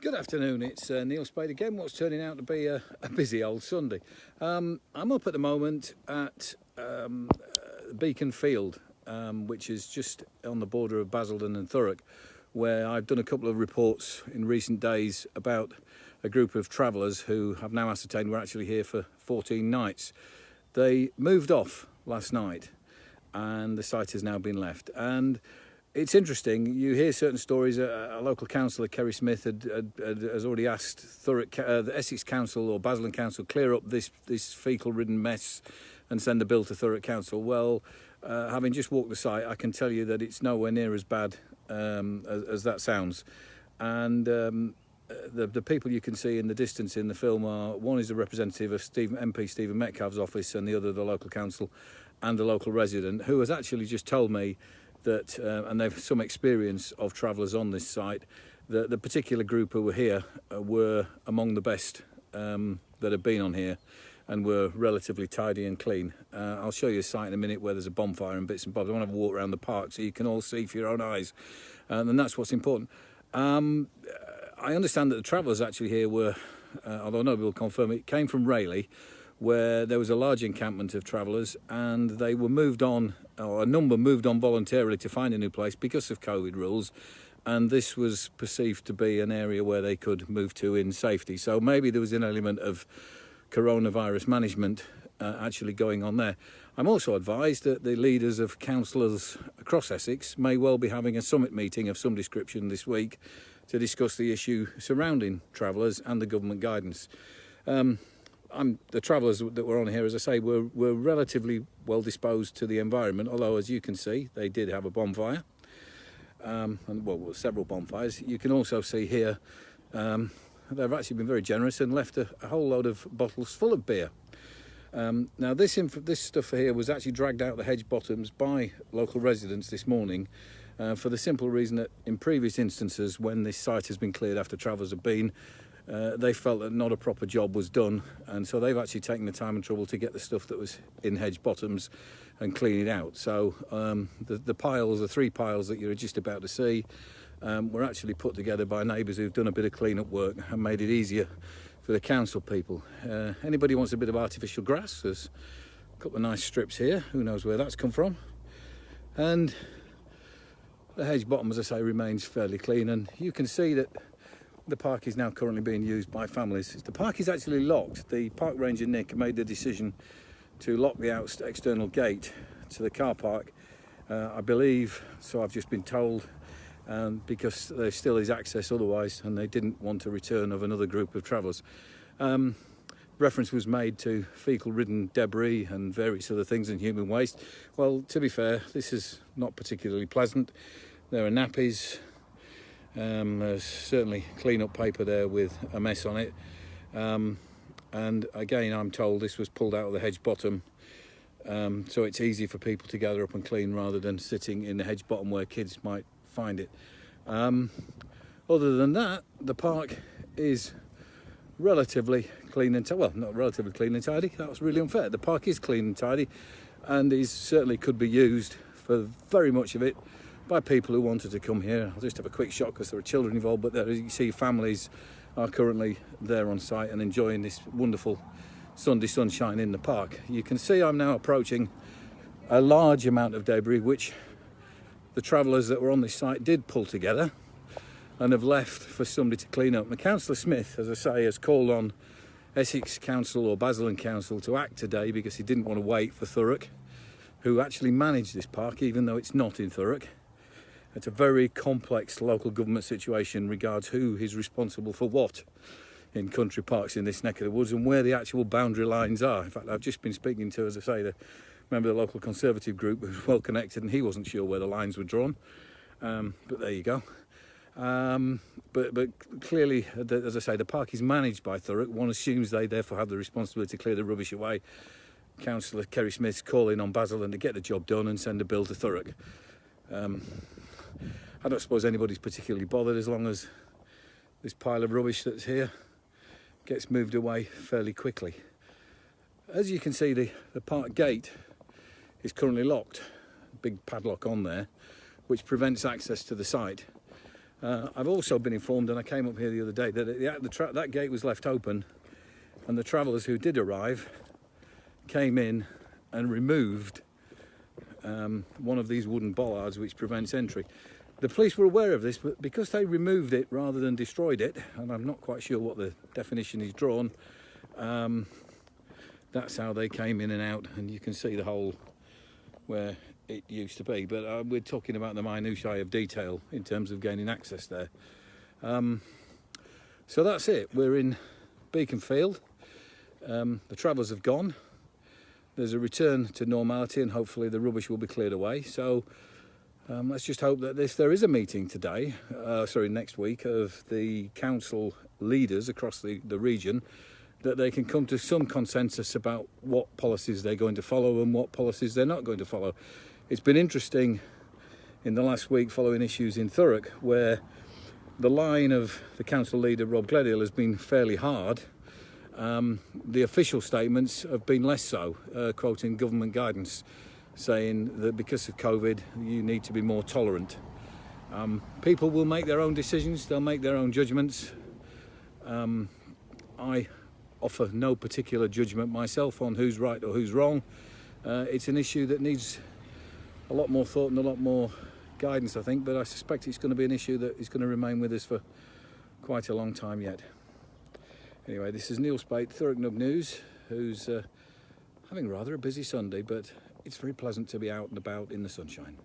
Good afternoon, it's Neil Spade again. What's turning out to be a busy old Sunday. I'm up at the moment at Beacon Field, which is just on the border of Basildon and Thurrock, where I've done a couple of reports in recent days about a group of travellers who have now ascertained we're actually here for 14 nights. They moved off last night and the site has now been left. And it's interesting, you hear certain stories. A local councillor, Kerry Smith, has already asked Thurrock, the Essex Council or Basildon Council, clear up this fecal-ridden mess and send a bill to Thurrock Council. Well, having just walked the site, I can tell you that it's nowhere near as bad as that sounds. And the people you can see in the distance in the film are, one is a representative of MP Stephen Metcalfe's office and the other the local council and a local resident who has actually just told me that, and they've some experience of travellers on this site, the particular group who were here were among the best that have been on here and were relatively tidy and clean. I'll show you a site in a minute where there's a bonfire and bits and bobs. I want to have a walk around the park so you can all see for your own eyes, and that's what's important. I understand that the travellers actually here were, although nobody will confirm it, came from Rayleigh, where there was a large encampment of travellers and they were moved on, or a number moved on voluntarily to find a new place because of COVID rules, and this was perceived to be an area where they could move to in safety. So maybe there was an element of coronavirus management actually going on there. I'm also advised that the leaders of councillors across Essex may well be having a summit meeting of some description this week to discuss the issue surrounding travellers and the government guidance. The travellers that were on here, as I say, were relatively well disposed to the environment, although as you can see they did have a bonfire, and well, several bonfires. You can also see here they've actually been very generous and left a whole load of bottles full of beer. Now this stuff here was actually dragged out the hedge bottoms by local residents this morning, for the simple reason that in previous instances when this site has been cleared after travellers have been, they felt that not a proper job was done, and so they've actually taken the time and trouble to get the stuff that was in hedge bottoms and clean it out. So the three piles that you're just about to see were actually put together by neighbours who've done a bit of clean-up work and made it easier for the council people. Anybody wants a bit of artificial grass, there's a couple of nice strips here, who knows where that's come from. And the hedge bottom, as I say, remains fairly clean, and you can see that the park is now currently being used by families. The park is actually locked. The park ranger Nick made the decision to lock the external gate to the car park, I believe, so I've just been told, because there still is access otherwise, and they didn't want a return of another group of travellers. Reference was made to fecal-ridden debris and various other things and human waste. Well, to be fair, this is not particularly pleasant. There are nappies. There's certainly clean-up paper there with a mess on it. And again, I'm told this was pulled out of the hedge bottom, so it's easy for people to gather up and clean rather than sitting in the hedge bottom where kids might find it. Other than that, the park is relatively clean and tidy. Well, not relatively clean and tidy, that was really unfair. The park is clean and tidy, and certainly could be used for very much of it by people who wanted to come here. I'll just have a quick shot because there are children involved, but there, as you see, families are currently there on site and enjoying this wonderful Sunday sunshine in the park. You can see I'm now approaching a large amount of debris which the travellers that were on this site did pull together and have left for somebody to clean up. And Councillor Smith, as I say, has called on Essex Council or Basildon Council to act today because he didn't want to wait for Thurrock, who actually manage this park even though it's not in Thurrock. It's a very complex local government situation regards who is responsible for what in country parks in this neck of the woods and where the actual boundary lines are. In fact, I've just been speaking to, as I say, the member of the local Conservative group who's well connected, and he wasn't sure where the lines were drawn. But there you go. But clearly, as I say, the park is managed by Thurrock. One assumes they therefore have the responsibility to clear the rubbish away. Councillor Kerry Smith's calling on Basildon to get the job done and send a bill to Thurrock. I don't suppose anybody's particularly bothered as long as this pile of rubbish that's here gets moved away fairly quickly. As you can see, the park gate is currently locked, big padlock on there, which prevents access to the site. I've also been informed, and I came up here the other day, that that gate was left open, and the travellers who did arrive came in and removed one of these wooden bollards which prevents entry. The police were aware of this, but because they removed it rather than destroyed it, and I'm not quite sure what the definition is drawn, that's how they came in and out, and you can see the hole where it used to be, but we're talking about the minutiae of detail in terms of gaining access there. So that's it, we're in Beaconsfield. The travellers have gone. There's a return to normality, and hopefully the rubbish will be cleared away. So let's just hope that if there is a meeting today, next week, of the council leaders across the region, that they can come to some consensus about what policies they're going to follow and what policies they're not going to follow. It's been interesting in the last week following issues in Thurrock, where the line of the council leader Rob Gledhill has been fairly hard. The official statements have been less so, quoting government guidance, saying that because of COVID you need to be more tolerant. People will make their own decisions, they'll make their own judgments. I offer no particular judgment myself on who's right or who's wrong. It's an issue that needs a lot more thought and a lot more guidance, I think, but I suspect it's going to be an issue that is going to remain with us for quite a long time yet. Anyway, this is Neil Spate, Thurrock Nugg News, who's having rather a busy Sunday, but it's very pleasant to be out and about in the sunshine.